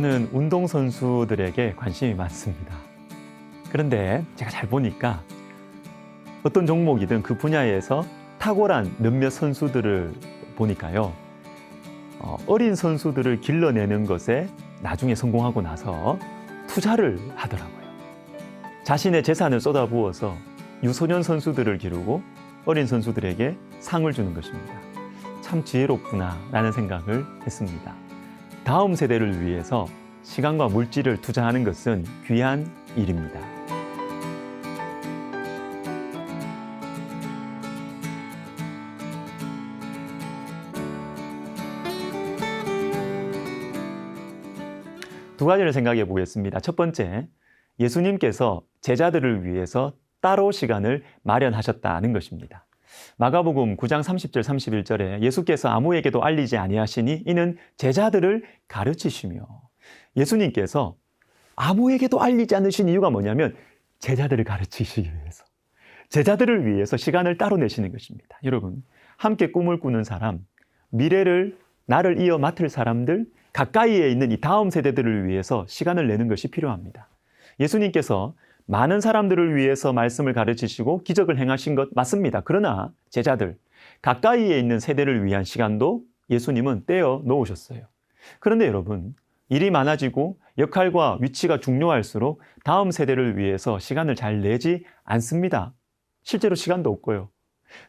저는 운동선수들에게 관심이 많습니다. 그런데 제가 잘 보니까 어떤 종목이든 그 분야에서 탁월한 몇몇 선수들을 보니까요. 어린 선수들을 길러내는 것에 나중에 성공하고 나서 투자를 하더라고요. 자신의 재산을 쏟아부어서 유소년 선수들을 기르고 어린 선수들에게 상을 주는 것입니다. 참 지혜롭구나라는 생각을 했습니다. 다음 세대를 위해서 시간과 물질을 투자하는 것은 귀한 일입니다. 두 가지를 생각해 보겠습니다. 첫 번째, 예수님께서 제자들을 위해서 따로 시간을 마련하셨다는 것입니다. 마가복음 9장 30절 31절에 예수께서 아무에게도 알리지 아니하시니 이는 제자들을 가르치시며, 예수님께서 아무에게도 알리지 않으신 이유가 뭐냐면 제자들을 가르치시기 위해서, 제자들을 위해서 시간을 따로 내시는 것입니다. 여러분, 함께 꿈을 꾸는 사람, 미래를 나를 이어 맡을 사람들, 가까이에 있는 이 다음 세대들을 위해서 시간을 내는 것이 필요합니다. 예수님께서 많은 사람들을 위해서 말씀을 가르치시고 기적을 행하신 것 맞습니다. 그러나 제자들, 가까이에 있는 세대를 위한 시간도 예수님은 떼어 놓으셨어요. 그런데 여러분, 일이 많아지고 역할과 위치가 중요할수록 다음 세대를 위해서 시간을 잘 내지 않습니다. 실제로 시간도 없고요.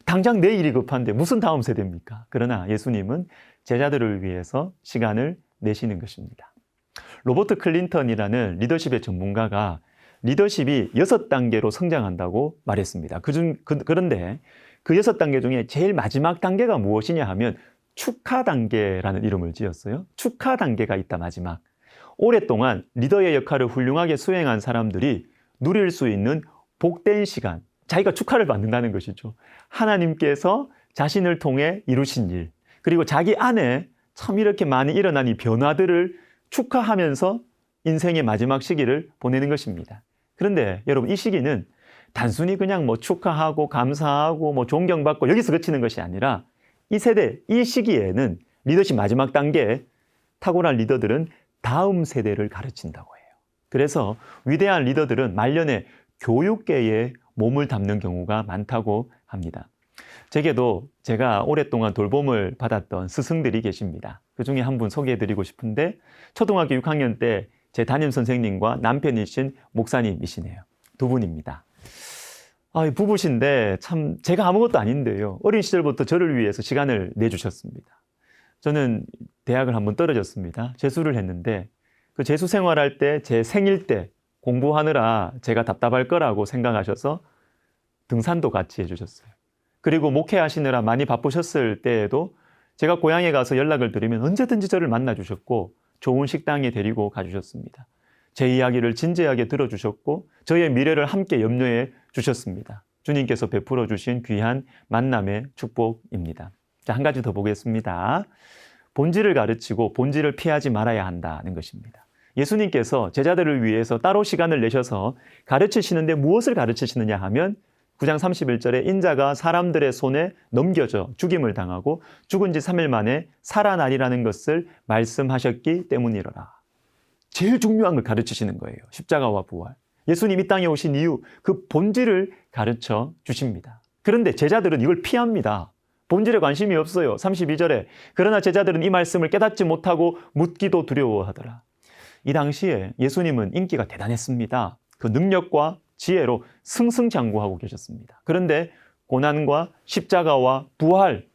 당장 내 일이 급한데 무슨 다음 세대입니까? 그러나 예수님은 제자들을 위해서 시간을 내시는 것입니다. 로버트 클린턴이라는 리더십의 전문가가 리더십이 6단계로 성장한다고 말했습니다. 그런데 그 6단계 중에 제일 마지막 단계가 무엇이냐 하면 축하 단계라는 이름을 지었어요. 축하 단계가 있다, 마지막. 오랫동안 리더의 역할을 훌륭하게 수행한 사람들이 누릴 수 있는 복된 시간, 자기가 축하를 받는다는 것이죠. 하나님께서 자신을 통해 이루신 일, 그리고 자기 안에 참 이렇게 많이 일어난 이 변화들을 축하하면서 인생의 마지막 시기를 보내는 것입니다. 그런데 여러분, 이 시기는 단순히 그냥 축하하고 감사하고 존경받고 여기서 그치는 것이 아니라 이 세대, 이 시기에는 리더십 마지막 단계에 탁월한 리더들은 다음 세대를 가르친다고 해요. 그래서 위대한 리더들은 말년에 교육계에 몸을 담는 경우가 많다고 합니다. 제게도 제가 오랫동안 돌봄을 받았던 스승들이 계십니다. 그 중에 한 분 소개해드리고 싶은데, 초등학교 6학년 때 제 담임 선생님과 남편이신 목사님이시네요. 두 분입니다. 부부신데 참 제가 아무것도 아닌데요. 어린 시절부터 저를 위해서 시간을 내주셨습니다. 저는 대학을 한번 떨어졌습니다. 재수를 했는데 그 재수 생활할 때 제 생일 때 공부하느라 제가 답답할 거라고 생각하셔서 등산도 같이 해주셨어요. 그리고 목회하시느라 많이 바쁘셨을 때에도 제가 고향에 가서 연락을 드리면 언제든지 저를 만나주셨고 좋은 식당에 데리고 가주셨습니다. 제 이야기를 진지하게 들어주셨고 저의 미래를 함께 염려해 주셨습니다. 주님께서 베풀어 주신 귀한 만남의 축복입니다. 자, 한 가지 더 보겠습니다. 본질을 가르치고 본질을 피하지 말아야 한다는 것입니다. 예수님께서 제자들을 위해서 따로 시간을 내셔서 가르치시는데 무엇을 가르치시느냐 하면 9장 31절에 인자가 사람들의 손에 넘겨져 죽임을 당하고 죽은 지 3일 만에 살아나리라는 것을 말씀하셨기 때문이로라. 제일 중요한 걸 가르치시는 거예요. 십자가와 부활. 예수님 이 땅에 오신 이유, 그 본질을 가르쳐 주십니다. 그런데 제자들은 이걸 피합니다. 본질에 관심이 없어요. 32절에 그러나 제자들은 이 말씀을 깨닫지 못하고 묻기도 두려워하더라. 이 당시에 예수님은 인기가 대단했습니다. 그 능력과 지혜로 승승장구하고 계셨습니다. 그런데 고난과 십자가와 부활,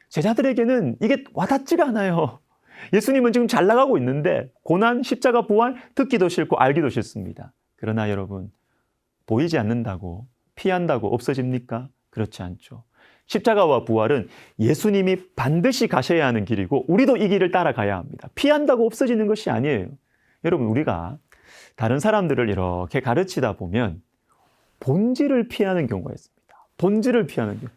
제자들에게는 이게 와닿지가 않아요. 예수님은 지금 잘 나가고 있는데 고난, 십자가, 부활 듣기도 싫고 알기도 싫습니다. 그러나 여러분, 보이지 않는다고 피한다고 없어집니까? 그렇지 않죠. 십자가와 부활은 예수님이 반드시 가셔야 하는 길이고 우리도 이 길을 따라가야 합니다. 피한다고 없어지는 것이 아니에요. 여러분, 우리가 다른 사람들을 이렇게 가르치다 보면 본질을 피하는 경우가 있습니다. 본질을 피하는 경우.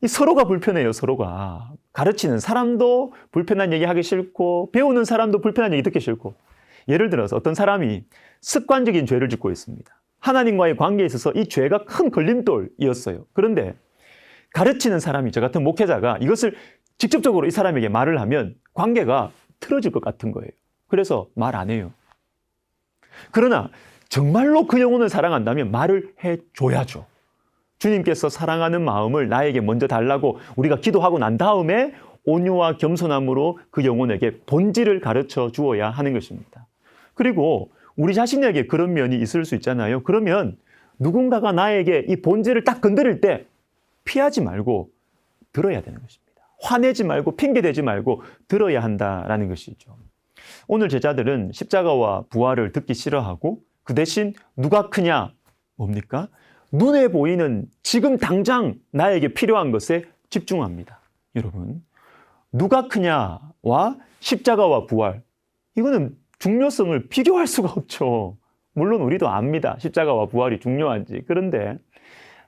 서로가 불편해요, 서로가. 가르치는 사람도 불편한 얘기 하기 싫고 배우는 사람도 불편한 얘기 듣기 싫고. 예를 들어서 어떤 사람이 습관적인 죄를 짓고 있습니다. 하나님과의 관계에 있어서 이 죄가 큰 걸림돌이었어요. 그런데 가르치는 사람이, 저 같은 목회자가 이것을 직접적으로 이 사람에게 말을 하면 관계가 틀어질 것 같은 거예요. 그래서 말 안 해요. 그러나 정말로 그 영혼을 사랑한다면 말을 해줘야죠. 주님께서 사랑하는 마음을 나에게 먼저 달라고 우리가 기도하고 난 다음에 온유와 겸손함으로 그 영혼에게 본질을 가르쳐 주어야 하는 것입니다. 그리고 우리 자신에게 그런 면이 있을 수 있잖아요. 그러면 누군가가 나에게 이 본질을 딱 건드릴 때 피하지 말고 들어야 되는 것입니다. 화내지 말고 핑계대지 말고 들어야 한다라는 것이죠. 오늘 제자들은 십자가와 부활을 듣기 싫어하고 그 대신 누가 크냐? 뭡니까? 눈에 보이는 지금 당장 나에게 필요한 것에 집중합니다. 여러분, 누가 크냐와 십자가와 부활, 이거는 중요성을 비교할 수가 없죠. 물론 우리도 압니다. 십자가와 부활이 중요한지. 그런데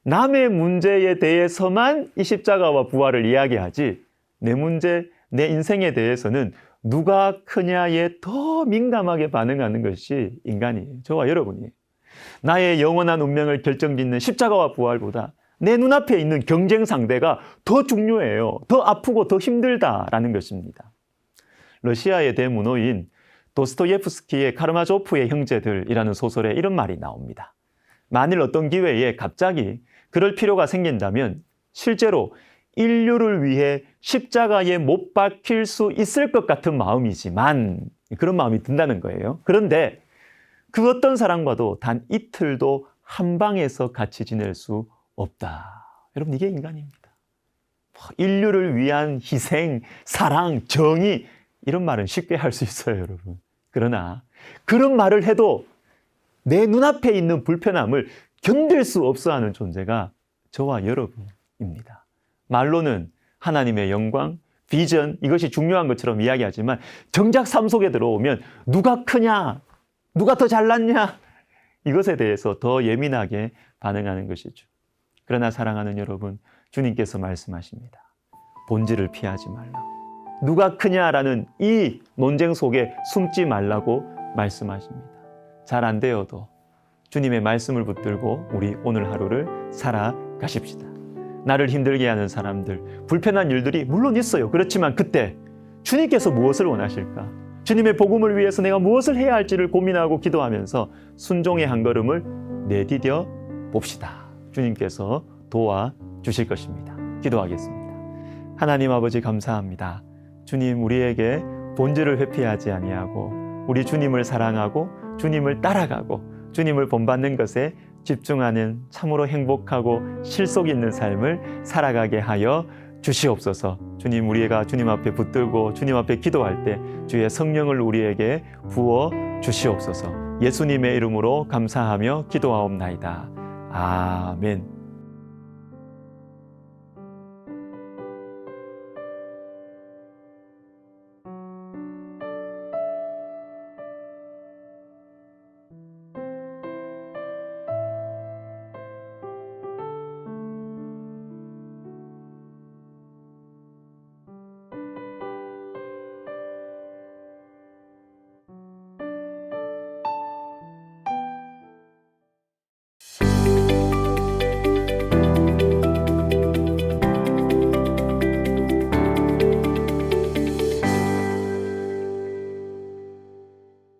남의 문제에 대해서만 이 십자가와 부활을 이야기하지 내 문제, 내 인생에 대해서는 누가 크냐에 더 민감하게 반응하는 것이 인간이에요. 저와 여러분이. 나의 영원한 운명을 결정짓는 십자가와 부활보다 내 눈앞에 있는 경쟁 상대가 더 중요해요. 더 아프고 더 힘들다라는 것입니다. 러시아의 대문호인 도스토예프스키의 카르마조프의 형제들이라는 소설에 이런 말이 나옵니다. 만일 어떤 기회에 갑자기 그럴 필요가 생긴다면 실제로 인류를 위해 십자가에 못 박힐 수 있을 것 같은 마음이지만 그런 마음이 든다는 거예요. 그런데 그 어떤 사람과도 단 이틀도 한 방에서 같이 지낼 수 없다. 여러분, 이게 인간입니다. 인류를 위한 희생, 사랑, 정의, 이런 말은 쉽게 할 수 있어요, 여러분. 그러나 그런 말을 해도 내 눈앞에 있는 불편함을 견딜 수 없어 하는 존재가 저와 여러분입니다. 말로는 하나님의 영광, 비전, 이것이 중요한 것처럼 이야기하지만 정작 삶 속에 들어오면 누가 크냐, 누가 더 잘났냐, 이것에 대해서 더 예민하게 반응하는 것이죠. 그러나 사랑하는 여러분, 주님께서 말씀하십니다. 본질을 피하지 말라. 누가 크냐라는 이 논쟁 속에 숨지 말라고 말씀하십니다. 잘 안 되어도 주님의 말씀을 붙들고 우리 오늘 하루를 살아가십시다. 나를 힘들게 하는 사람들, 불편한 일들이 물론 있어요. 그렇지만 그때 주님께서 무엇을 원하실까? 주님의 복음을 위해서 내가 무엇을 해야 할지를 고민하고 기도하면서 순종의 한 걸음을 내디뎌 봅시다. 주님께서 도와주실 것입니다. 기도하겠습니다. 하나님 아버지, 감사합니다. 주님, 우리에게 본질을 회피하지 아니하고 우리 주님을 사랑하고 주님을 따라가고 주님을 본받는 것에 집중하는 참으로 행복하고 실속 있는 삶을 살아가게 하여 주시옵소서. 주님, 우리가 주님 앞에 붙들고 주님 앞에 기도할 때 주의 성령을 우리에게 부어 주시옵소서. 예수님의 이름으로 감사하며 기도하옵나이다. 아멘.